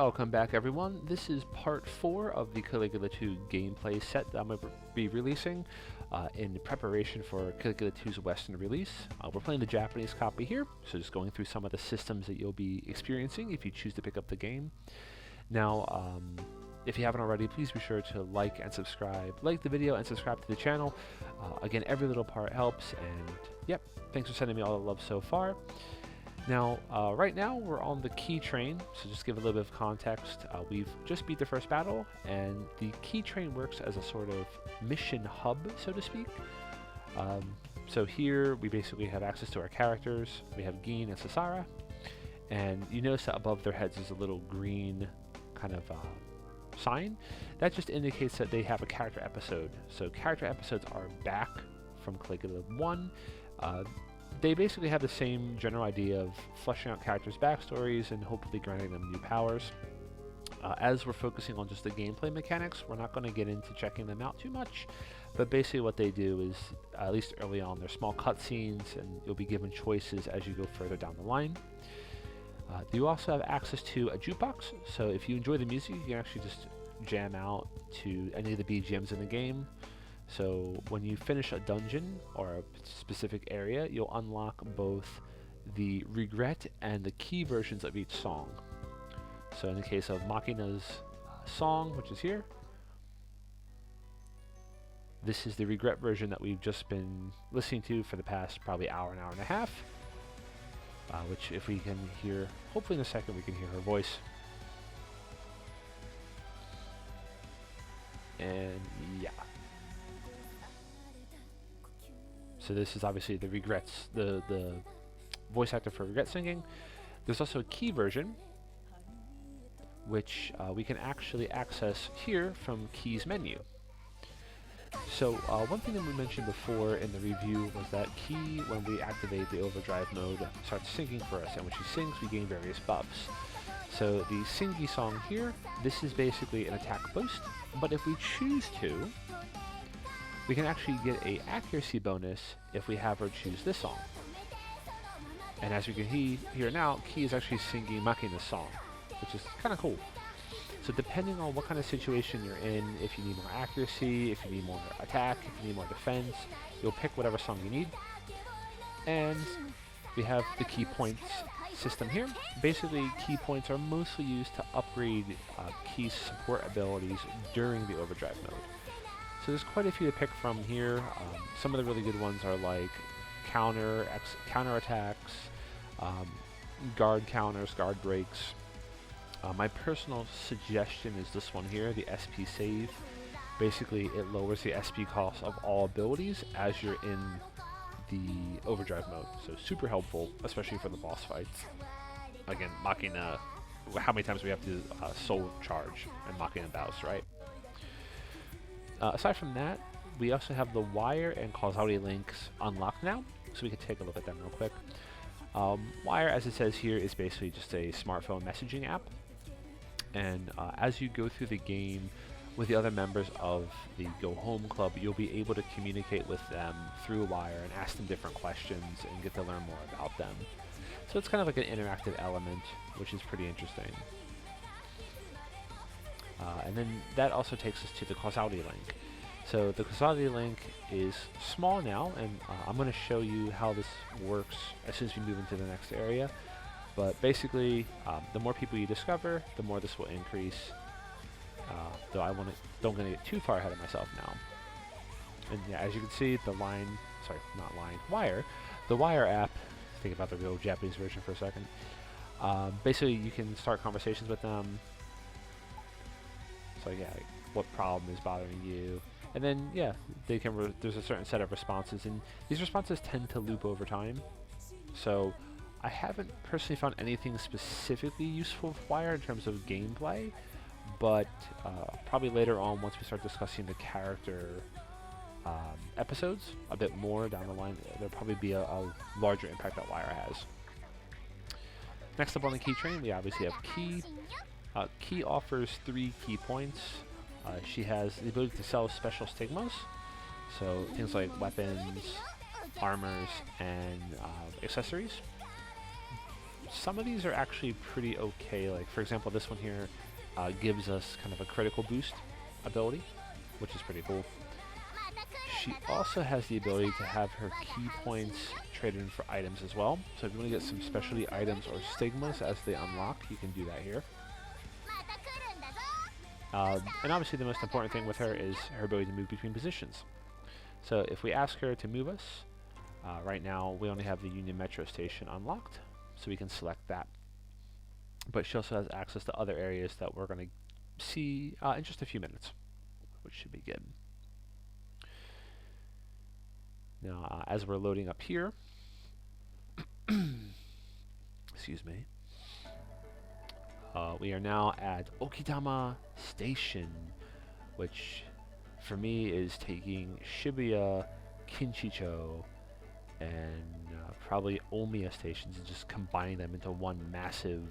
Welcome back, everyone. This is part 4 of the Caligula 2 gameplay set that I'm going to be releasing in preparation for Caligula 2's Western release. We're playing the Japanese copy here, so just going through some of the systems that you'll be experiencing if you choose to pick up the game. Now, if you haven't already, please be sure to like and subscribe. Like the video and subscribe to the channel. Again, every little part helps, and yep, thanks for sending me all the love so far. Now, right now we're on the key train, so just to give a little bit of context, we've just beat the first battle, and the key train works as a sort of mission hub, so to speak. So here we basically have access to our characters. We have Gin and Sasara, and you notice that above their heads is a little green kind of sign. That just indicates that they have a character episode. So character episodes are back from Caligula 1. They basically have the same general idea of fleshing out characters' backstories and hopefully granting them new powers. As we're focusing on just the gameplay mechanics, we're not going to get into checking them out too much, but basically what they do is, at least early on, they're small cutscenes, and you'll be given choices as you go further down the line. You also have access to a jukebox, so if you enjoy the music, you can actually just jam out to any of the BGMs in the game. So when you finish a dungeon or a specific area, you'll unlock both the regret and the key versions of each song. So in the case of Machina's song, which is here, this is the regret version that we've just been listening to for the past probably hour and a half. Which, if we can hear, hopefully in a second we can hear her voice. And yeah. So this is obviously the regrets, the voice actor for regret singing. There's also a key version, which we can actually access here from Key's menu. So one thing that we mentioned before in the review was that Key, when we activate the overdrive mode, starts singing for us, and when she sings, we gain various buffs. So the singy song here, this is basically an attack boost, but if we choose to, we can actually get an accuracy bonus if we have her choose this song. And as you can hear now, Key is actually singing Machina's song, which is kind of cool. So depending on what kind of situation you're in, if you need more accuracy, if you need more attack, if you need more defense, you'll pick whatever song you need. And we have the key points system here. Basically, key points are mostly used to upgrade Key's support abilities during the overdrive mode. So there's quite a few to pick from here. Some of the really good ones are like counter attacks, guard counters, guard breaks. My personal suggestion is this one here, the SP save. Basically, it lowers the SP cost of all abilities as you're in the overdrive mode. So super helpful, especially for the boss fights. Again, Machina, how many times we have to soul charge and Machina bounce, right? Aside from that, we also have the Wire and Causality Links unlocked now, so we can take a look at them real quick. Wire, as it says here, is basically just a smartphone messaging app, and as you go through the game with the other members of the Go Home Club, you'll be able to communicate with them through Wire and ask them different questions and get to learn more about them. So it's kind of like an interactive element, which is pretty interesting. And then that also takes us to the Causality Link. So the Causality Link is small now, and I'm going to show you how this works as soon as we move into the next area. But basically, the more people you discover, the more this will increase. Though I don't want to get too far ahead of myself now. And yeah, as you can see, the Wire, the Wire app. Think about the real Japanese version for a second. Basically, you can start conversations with them. So yeah, like, what problem is bothering you? And then yeah, they can. There's a certain set of responses, and these responses tend to loop over time. So I haven't personally found anything specifically useful with Wire in terms of gameplay, but probably later on, once we start discussing the character episodes a bit more down the line, there'll probably be a larger impact that Wire has. Next up on the key train, we obviously have Key. Key offers 3 key points. She has the ability to sell special stigmas, so things like weapons, armors, and accessories. some of these are actually pretty okay. Like for example, this one here gives us kind of a critical boost ability, which is pretty cool. She also has the ability to have her key points traded in for items as well. So if you want to get some specialty items or stigmas as they unlock, you can do that here. And obviously the most important thing with her is her ability to move between positions. So if we ask her to move us, right now we only have the Union Metro Station unlocked, so we can select that. But she also has access to other areas that we're going to see in just a few minutes, which should be good. Now, as we're loading up here, excuse me, we are now at Okitama Station, which for me is taking Shibuya, Kinchicho, and probably Omiya stations and just combining them into one massive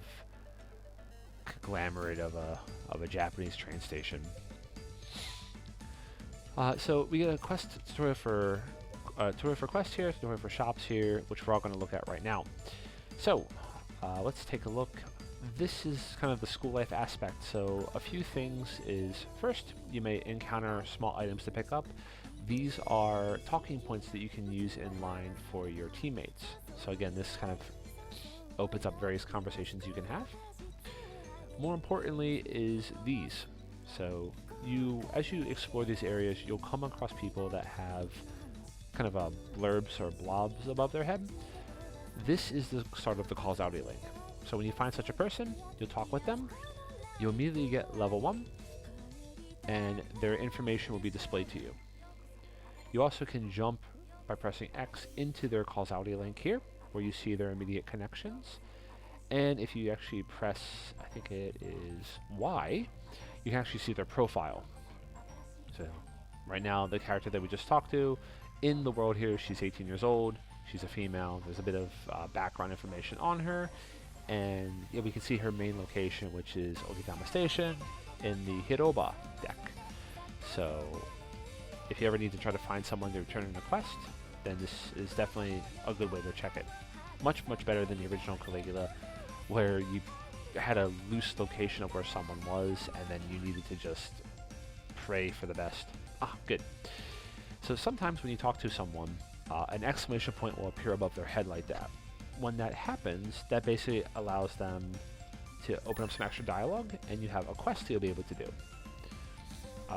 conglomerate of a Japanese train station. So we get a quest tutorial for quests here, tutorial for shops here, which we're all going to look at right now. So let's take a look. This is kind of the school life aspect. So a few things is, first, you may encounter small items to pick up. These are talking points that you can use in line for your teammates. So again, this kind of opens up various conversations you can have. More importantly is these. So as you explore these areas, you'll come across people that have kind of blurbs or blobs above their head. This is the start of the Causality Link. So when you find such a person, you'll talk with them, you'll immediately get level 1, and their information will be displayed to you. You also can jump by pressing X into their Causality Link here, where you see their immediate connections. And if you actually press, I think it is Y, you can actually see their profile. So right now, the character that we just talked to, in the world here, she's 18 years old, she's a female, there's a bit of background information on her, and yeah, we can see her main location, which is Okitama Station in the Hiroba deck. So if you ever need to try to find someone to return in a quest, then this is definitely a good way to check it. Much, much better than the original Caligula, where you had a loose location of where someone was, and then you needed to just pray for the best. Good. So sometimes when you talk to someone, an exclamation point will appear above their head like that. When that happens, that basically allows them to open up some extra dialogue, and you have a quest you'll be able to do.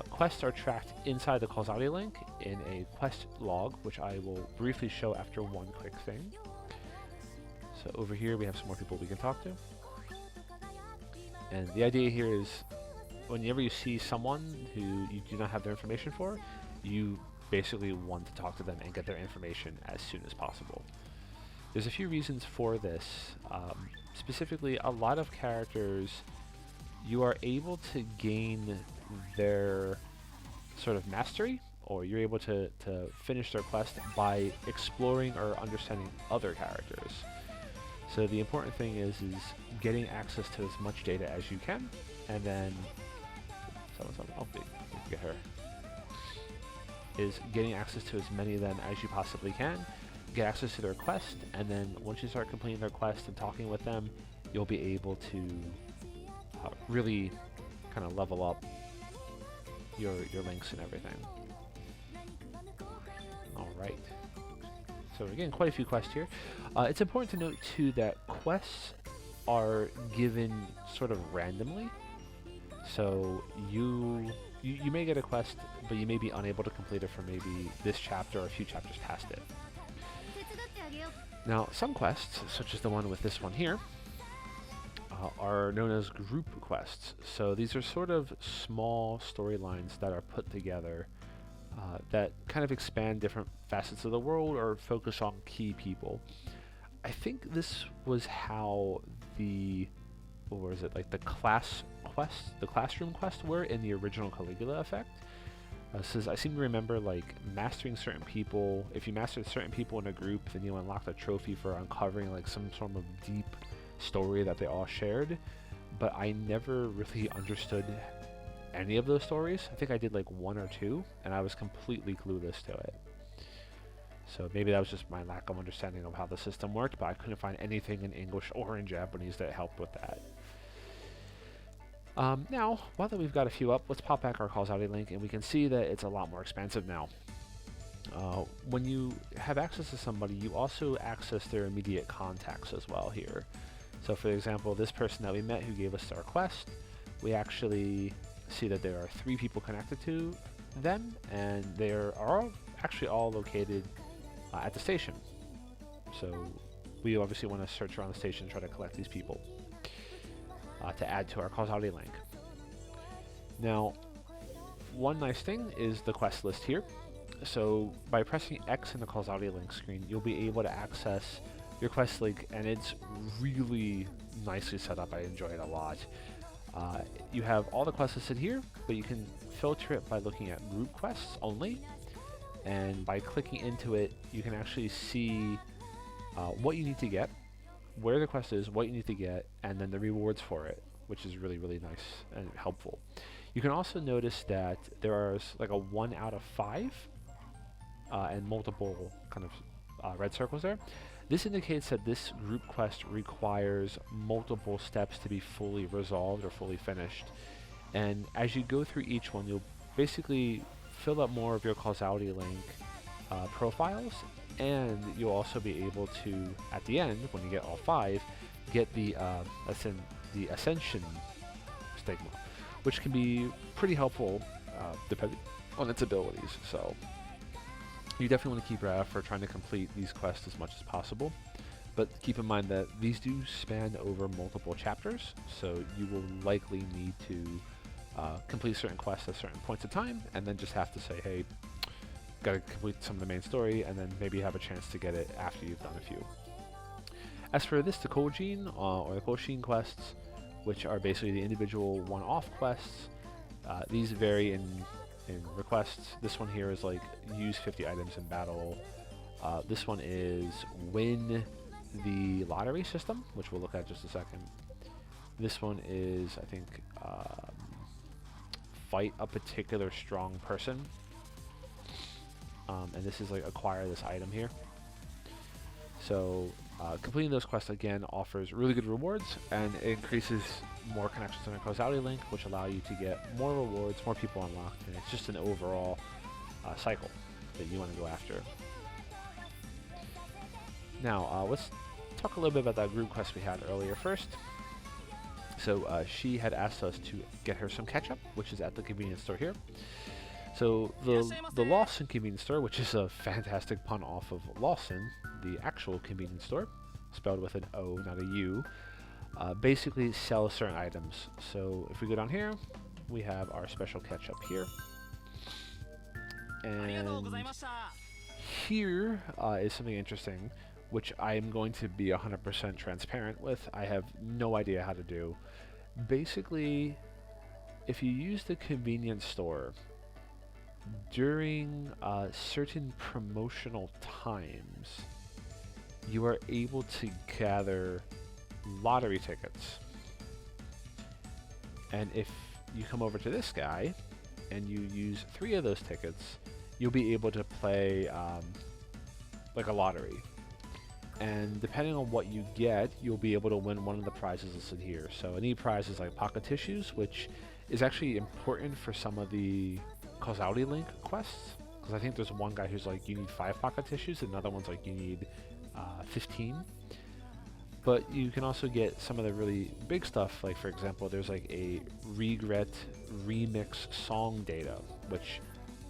Quests are tracked inside the Causality Link in a quest log, which I will briefly show after one quick thing. So over here we have some more people we can talk to. And the idea here is, whenever you see someone who you do not have their information for, you basically want to talk to them and get their information as soon as possible. There's a few reasons for this. Specifically, a lot of characters, you are able to gain their sort of mastery, or you're able to finish their quest by exploring or understanding other characters. So the important thing is getting access to as much data as you can, and then get her. Is getting access to as many of them as you possibly can, get access to their quest, and then once you start completing their quest and talking with them, you'll be able to really kind of level up your links and everything. Alright. So we're getting quite a few quests here. It's important to note too that quests are given sort of randomly. So you may get a quest, but you may be unable to complete it for maybe this chapter or a few chapters past it. Now, some quests, such as the one with this one here, are known as group quests. So these are sort of small storylines that are put together that kind of expand different facets of the world or focus on key people. I think this was how the classroom quest were in the original Caligula effect. Says I seem to remember like mastering certain people. If you mastered certain people in a group, then you unlocked a trophy for uncovering like some sort of deep story that they all shared. But I never really understood any of those stories. I think I did like one or two, and I was completely clueless to it. So maybe that was just my lack of understanding of how the system worked, but I couldn't find anything in English or in Japanese that helped with that. Now, now that we've got a few up, let's pop back our Causality Link, and we can see that it's a lot more expansive now. When you have access to somebody, you also access their immediate contacts as well here. So for example, this person that we met who gave us our quest, we actually see that there are 3 people connected to them, and they are actually all located at the station. So we obviously want to search around the station and try to collect these people to add to our Causality Link. Now, one nice thing is the quest list here. So by pressing X in the Causality Link screen, you'll be able to access your quest link, and it's really nicely set up. I enjoy it a lot. You have all the quests listed here, but you can filter it by looking at group quests only. And by clicking into it, you can actually see what you need to get, where the quest is, what you need to get, and then the rewards for it, which is really, really nice and helpful. You can also notice that there are like a 1 out of 5 and multiple kind of red circles there. This indicates that this group quest requires multiple steps to be fully resolved or fully finished. And as you go through each one, you'll basically fill up more of your Causality Link profiles, and you'll also be able to, at the end, when you get all 5, get the Ascension Stigma, which can be pretty helpful depending on its abilities. So you definitely want to keep your eye out for trying to complete these quests as much as possible. But keep in mind that these do span over multiple chapters, so you will likely need to complete certain quests at certain points of time, and then just have to say, hey, gotta complete some of the main story, and then maybe have a chance to get it after you've done a few. As for this, the Kojin, or the Koshin quests, which are basically the individual one-off quests, these vary in requests. This one here is like, use 50 items in battle. This one is win the lottery system, which we'll look at just a second. This one is, I think, fight a particular strong person. And this is like acquire this item here. So completing those quests again offers really good rewards, and it increases more connections on a Causality Link, which allow you to get more rewards, more people unlocked, and it's just an overall cycle that you want to go after. Now let's talk a little bit about that group quest we had earlier first. So she had asked us to get her some ketchup, which is at the convenience store here. So the Lawson convenience store, which is a fantastic pun off of Lawson, the actual convenience store, spelled with an O, not a U, basically sells certain items. So if we go down here, we have our special ketchup here. And here is something interesting, which I am going to be 100% transparent with. I have no idea how to do. Basically, if you use the convenience store during certain promotional times, you are able to gather lottery tickets. And if you come over to this guy and you use 3 of those tickets, you'll be able to play like a lottery. And depending on what you get, you'll be able to win one of the prizes listed here. So any prizes like pocket tissues, which is actually important for some of the Causality Link quests, because I think there's one guy who's like, you need 5 pocket tissues, and another one's like, you need 15. But you can also get some of the really big stuff, like for example, there's like a Regret remix song data, which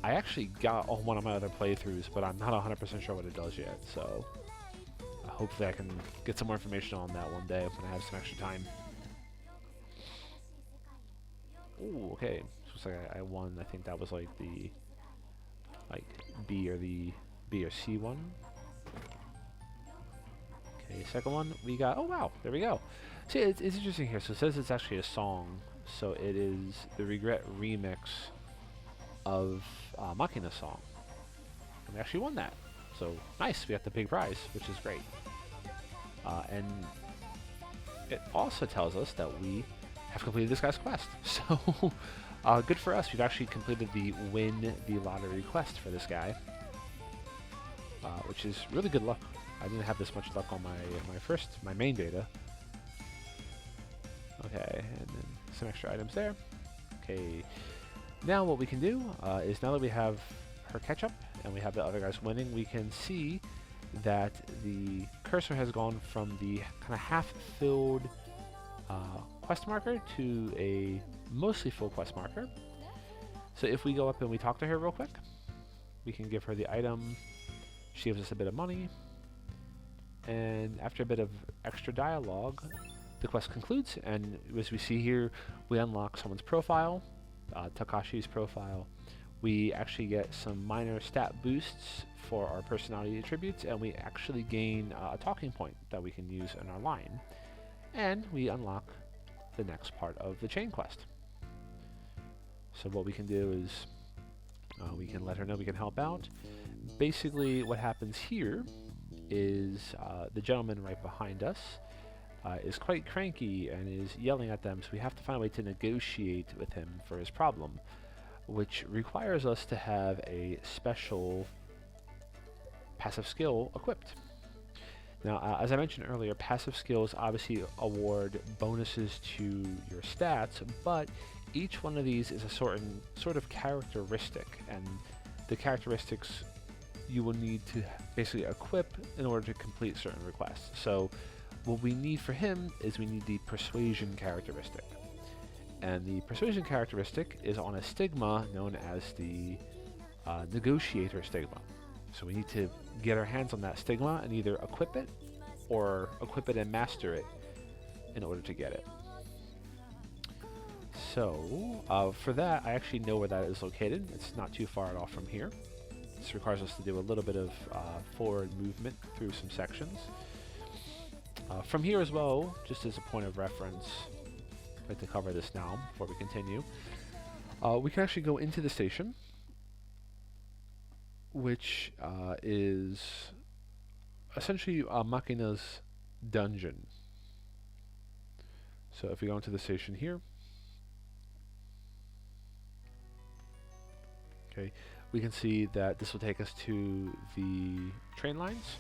I actually got on one of my other playthroughs, but I'm not 100% sure what it does yet, so hopefully I can get some more information on that one day when I have some extra time. Ooh, okay. Looks like I won. I think that was like the B or C one. Okay, second one we got. Oh wow, there we go. See, it's interesting here. So it says it's actually a song. So it is the Regret remix of Machina's song. And we actually won that. So nice. We got the big prize, which is great. And it also tells us that we have completed this guy's quest. So good for us. We've actually completed the win the lottery quest for this guy. which is really good luck. I didn't have this much luck on my main beta. Okay, and then some extra items there. Okay, now what we can do is now that we have her catch up and we have the other guys winning, we can see that the cursor has gone from the kind of half-filled quest marker to a mostly full quest marker. So if we go up and we talk to her real quick, we can give her the item. She gives us a bit of money, and after a bit of extra dialogue, the quest concludes, and as we see here, we unlock someone's profile, Takashi's profile. We actually get some minor stat boosts for our personality attributes, and we actually gain a talking point that we can use in our line. And we unlock the next part of the chain quest. So what we can do is we can let her know we can help out. Basically what happens here is the gentleman right behind us is quite cranky and is yelling at them, so we have to find a way to negotiate with him for his problem, which requires us to have a special passive skill equipped. Now, as I mentioned earlier, passive skills obviously award bonuses to your stats, but each one of these is a sort of characteristic, and the characteristics you will need to basically equip in order to complete certain requests. So what we need for him is we need the persuasion characteristic. And the persuasion characteristic is on a stigma known as the negotiator stigma. So we need to get our hands on that stigma and either equip it or equip it and master it in order to get it. So for that, I actually know where that is located. It's not too far off from here. This requires us to do a little bit of forward movement through some sections. From here as well, just as a point of reference, I'd like to cover this now before we continue. We can actually go into the station, which is essentially Machina's dungeon. So if we go into the station here, okay, we can see that this will take us to the train lines.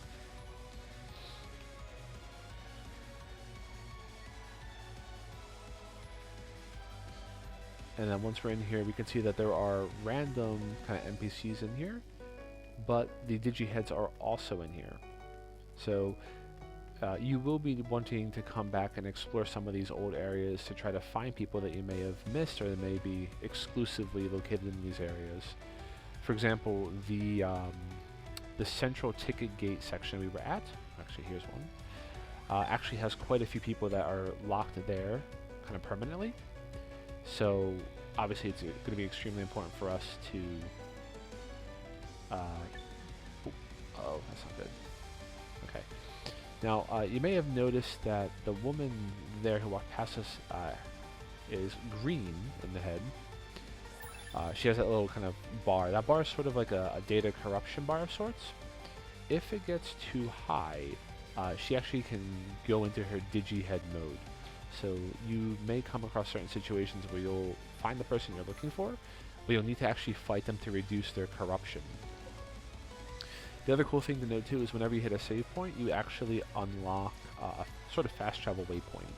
And then once we're in here, we can see that there are random kind of NPCs in here, but the Digiheads are also in here. So you will be wanting to come back and explore some of these old areas to try to find people that you may have missed or that may be exclusively located in these areas. For example, the central ticket gate section we were at, actually here's one, actually has quite a few people that are locked there kind of permanently. So obviously it's going to be extremely important for us to oh, that's not good. Okay. Now you may have noticed that the woman there who walked past us is green in the head. She has that little kind of bar. That bar is sort of like a data corruption bar of sorts. If it gets too high, she actually can go into her Digihead mode. So you may come across certain situations where you'll find the person you're looking for, but you'll need to actually fight them to reduce their corruption. The other cool thing to note too is whenever you hit a save point, you actually unlock a sort of fast travel waypoint.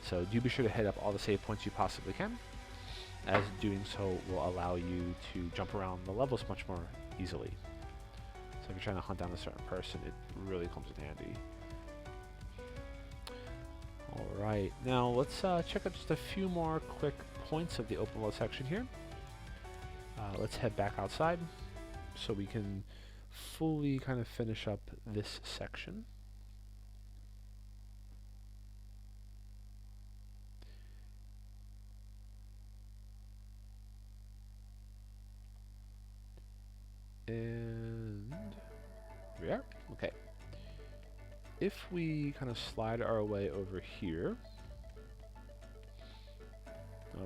So do be sure to hit up all the save points you possibly can, as doing so will allow you to jump around the levels much more easily. So if you're trying to hunt down a certain person, it really comes in handy. Alright, now let's check out just a few more quick points of the open world section here. Let's head back outside so we can fully kind of finish up this section. And here we are. Okay. If we kind of slide our way over here,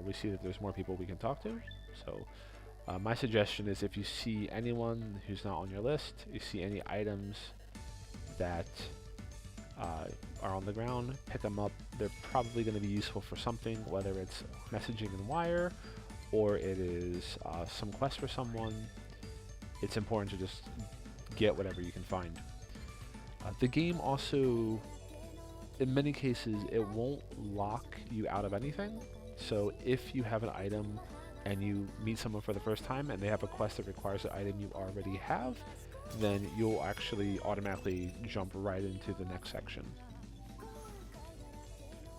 we see that there's more people we can talk to. So my suggestion is if you see anyone who's not on your list, you see any items that are on the ground, pick them up. They're probably going to be useful for something, whether it's messaging in wire or it is some quest for someone. It's important to just get whatever you can find. The game also, in many cases, it won't lock you out of anything. So if you have an item and you meet someone for the first time and they have a quest that requires the item you already have, then you'll actually automatically jump right into the next section.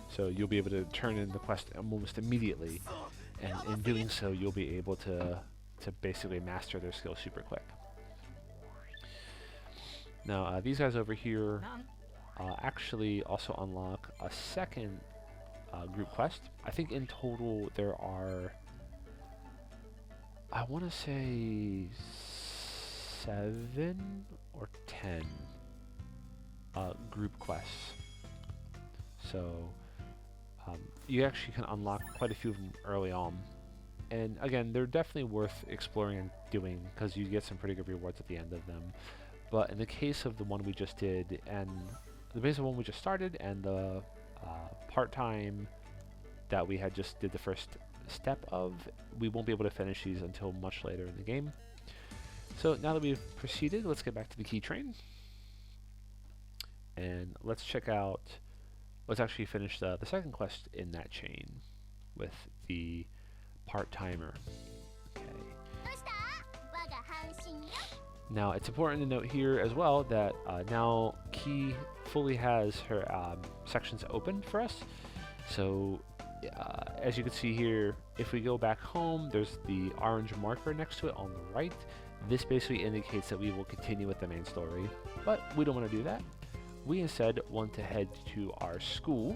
So you'll be able to turn in the quest almost immediately, and in doing so you'll be able to basically master their skills super quick. Now these guys over here actually also unlock a second group quest. I think in total there are, I want to say 7 or 10 group quests. So you actually can unlock quite a few of them early on. And again, they're definitely worth exploring and doing because you get some pretty good rewards at the end of them. But in the case of the one we just did, and the basic one we just started, and the part-time that we had just did the first step of, we won't be able to finish these until much later in the game. So now that we've proceeded, let's get back to the key train. And let's check out, let's actually finish the second quest in that chain with the part-timer. Okay. Now it's important to note here as well that now Key fully has her sections open for us. So as you can see here, if we go back home, there's the orange marker next to it on the right. This basically indicates that we will continue with the main story, but we don't want to do that. We instead want to head to our school,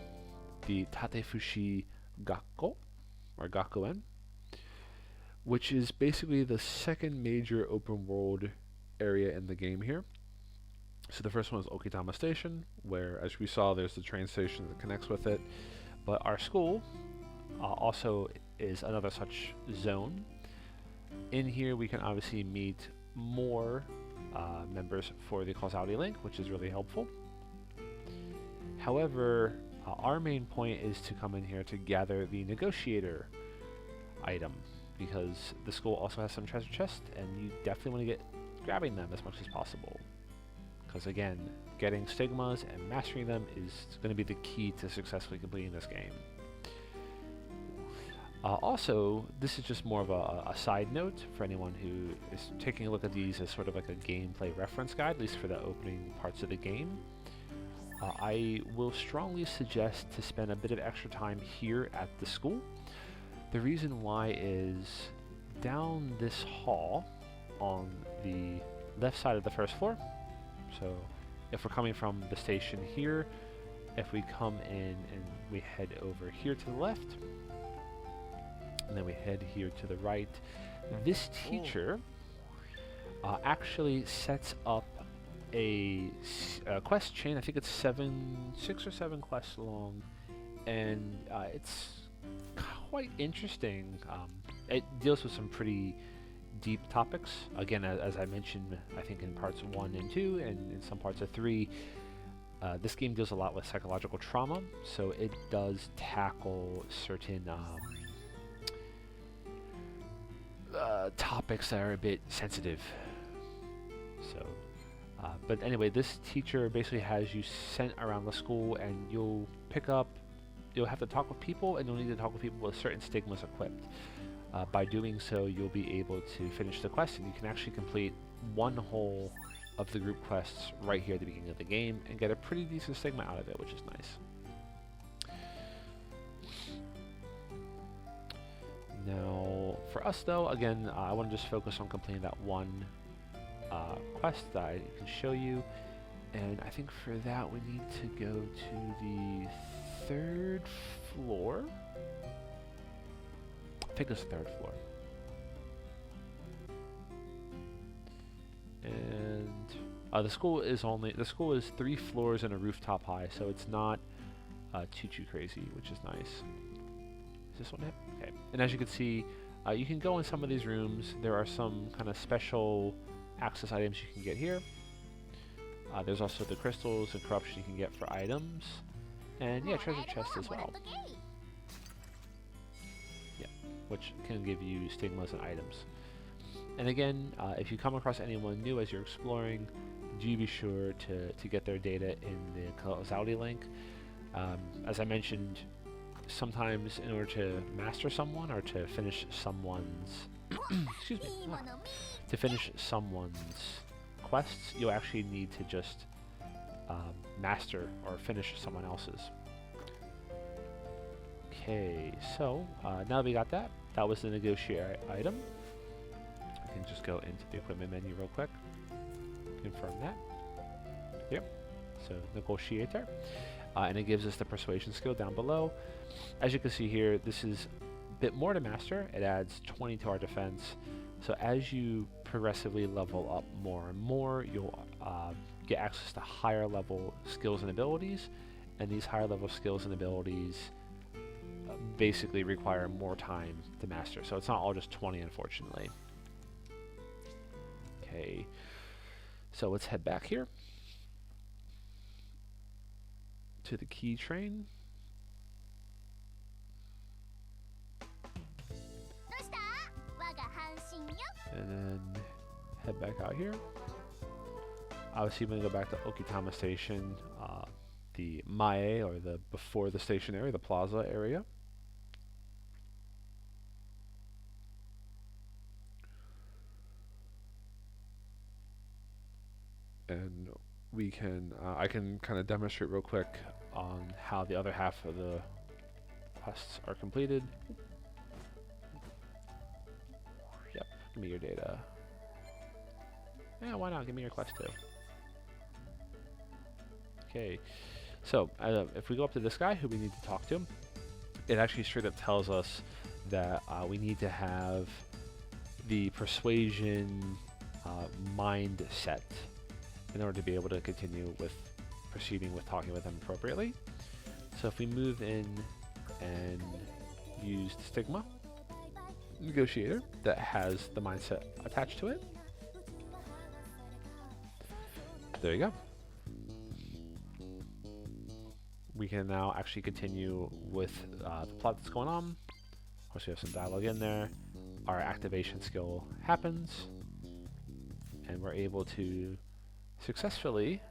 the Tatefushi Gakko, or Gakuen, which is basically the second major open world area in the game here. So the first one is Okitama Station, where, as we saw, there's the train station that connects with it. But our school also is another such zone. In here, we can obviously meet more members for the Causality Link, which is really helpful. However, our main point is to come in here to gather the negotiator item, because the school also has some treasure chests, and you definitely want to get grabbing them as much as possible. Because again, getting stigmas and mastering them is going to be the key to successfully completing this game. Also, this is just more of a side note for anyone who is taking a look at these as sort of like a gameplay reference guide, at least for the opening parts of the game. I will strongly suggest to spend a bit of extra time here at the school. The reason why is down this hall on the left side of the first floor. So if we're coming from the station here, if we come in and we head over here to the left, and then we head here to the right, this teacher actually sets up a quest chain. I think it's 6 or 7 quests long, and it's quite interesting. It deals with some pretty deep topics. Again, as I mentioned, I think in parts 1 and 2, and in some parts of 3, this game deals a lot with psychological trauma, so it does tackle certain topics that are a bit sensitive. So, but anyway, this teacher basically has you sent around the school, and you'll have to talk with people, and you'll need to talk with people with certain stigmas equipped. By doing so, you'll be able to finish the quest, and you can actually complete one whole of the group quests right here at the beginning of the game and get a pretty decent stigma out of it, which is nice. Now, for us though, again, I want to just focus on completing that one quest that I can show you, and I think for that we need to go to the 3rd floor. I think it's the 3rd floor. And the school is 3 floors and a rooftop high, so it's not too crazy, which is nice. Is this one it? Okay. And as you can see, you can go in some of these rooms. There are some kind of special access items you can get here. There's also the crystals and corruption you can get for items, and yeah, treasure chests as well. Yeah, which can give you stigmas and items. And again, if you come across anyone new as you're exploring, do be sure to get their data in the Causality Link. As I mentioned, sometimes in order to master someone or to finish someone's excuse me, to finish someone's quests, you'll actually need to just master or finish someone else's. Okay, so now that we got that, that was the negotiate item. I can just go into the equipment menu real quick, confirm that. Yep, so negotiator. And it gives us the persuasion skill down below. As you can see here, this is a bit more to master. It adds 20 to our defense. So as you progressively level up more and more, you'll get access to higher level skills and abilities. And these higher level skills and abilities basically require more time to master. So it's not all just 20, unfortunately. Okay, so let's head back here to the key train. And then head back out here. Obviously, we're going to go back to Okitama Station, the Mae, or the before the station area, the plaza area. And we can, I can kind of demonstrate real quick on how the other half of the quests are completed. Yep, give me your data. Yeah, why not? Give me your quest too. Okay, so if we go up to this guy who we need to talk to, it actually straight up tells us that we need to have the persuasion mind set in order to be able to continue with proceeding with talking with them appropriately. So if we move in and use the Stigma Negotiator that has the mindset attached to it, there you go. We can now actually continue with the plot that's going on. Of course, we have some dialogue in there. Our activation skill happens, and we're able to successfully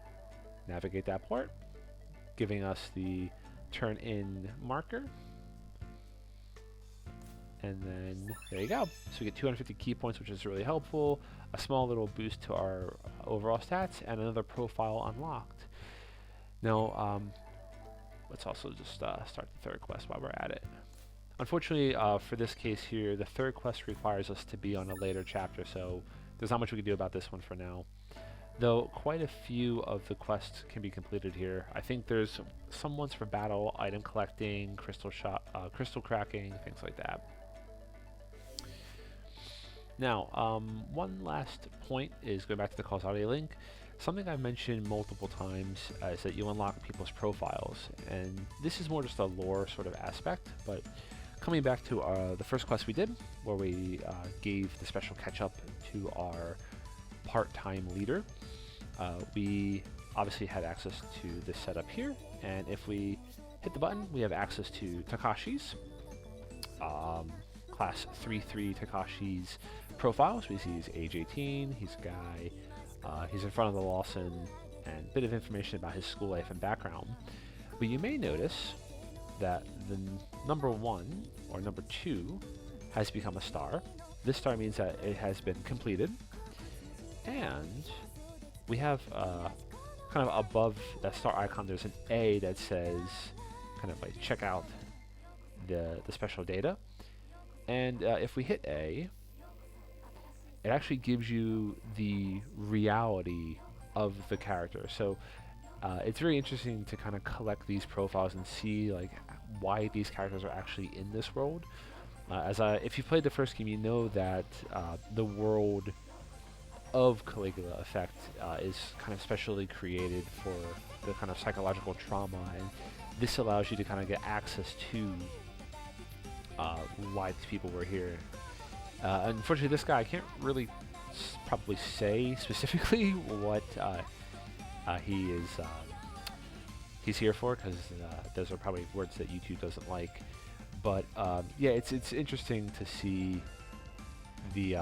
navigate that port, giving us the turn in marker. And then there you go. So we get 250 key points, which is really helpful. A small little boost to our overall stats, and another profile unlocked. Now, let's also just start the third quest while we're at it. Unfortunately, for this case here, the third quest requires us to be on a later chapter, so there's not much we can do about this one for now. Though quite a few of the quests can be completed here. I think there's some ones for battle, item collecting, crystal cracking, things like that. Now, one last point is going back to the Causality Link. Something I've mentioned multiple times is that you unlock people's profiles, and this is more just a lore sort of aspect, but coming back to the first quest we did, where we gave the special catch-up to our part-time leader, we obviously had access to this setup here, and if we hit the button, we have access to Takashi's class 3-3 Takashi's profiles. We see he's age 18, he's a guy, he's in front of the Lawson, and a bit of information about his school life and background. But you may notice that the number 1 or number 2 has become a star. This star means that it has been completed, and we have kind of above that star icon there's an A that says kind of like check out the special data, and if we hit A, it actually gives you the reality of the character. So it's very interesting to kind of collect these profiles and see like why these characters are actually in this world. If you played the first game, you know that the world of Caligula effect is kind of specially created for the kind of psychological trauma, and this allows you to kind of get access to why these people were here. Unfortunately, this guy, I can't really probably say specifically what he's here for, because those are probably words that YouTube doesn't like. But yeah, it's interesting to see the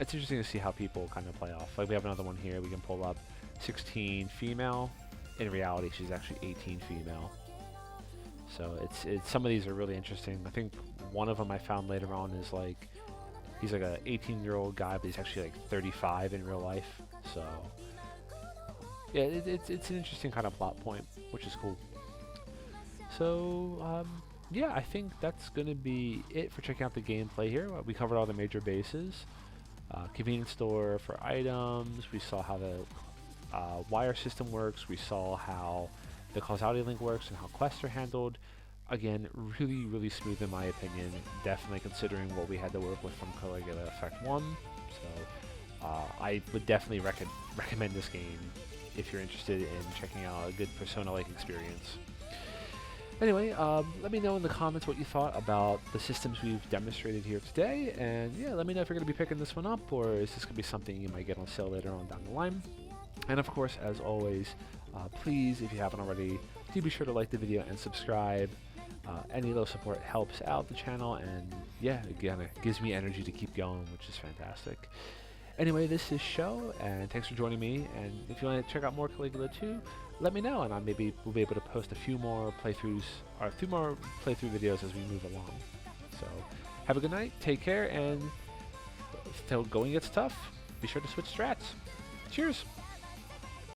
it's interesting to see how people kind of play off. Like we have another one here. We can pull up 16 female. In reality, she's actually 18 female. So it's some of these are really interesting. I think one of them I found later on is like he's like a 18-year-old guy, but he's actually like 35 in real life. So yeah, it's an interesting kind of plot point, which is cool. So yeah, I think that's gonna be it for checking out the gameplay here. We covered all the major bases. Convenience store for items. We saw how the wire system works. We saw how the Causality Link works and how quests are handled. Again, really, really smooth in my opinion. Definitely considering what we had to work with from Caligula Effect 1. So I would definitely recommend this game if you're interested in checking out a good Persona-like experience. Anyway, let me know in the comments what you thought about the systems we've demonstrated here today, and yeah, let me know if you're going to be picking this one up, or is this going to be something you might get on sale later on down the line. And of course, as always, please, if you haven't already, do be sure to like the video and subscribe. Any little support helps out the channel, and yeah, again, it gives me energy to keep going, which is fantastic. Anyway, this is Show, and thanks for joining me, and if you want to check out more Caligula 2, let me know, and I maybe will be able to post a few more playthroughs, or a few more playthrough videos as we move along. So, have a good night, take care, and until going gets tough, be sure to switch strats. Cheers!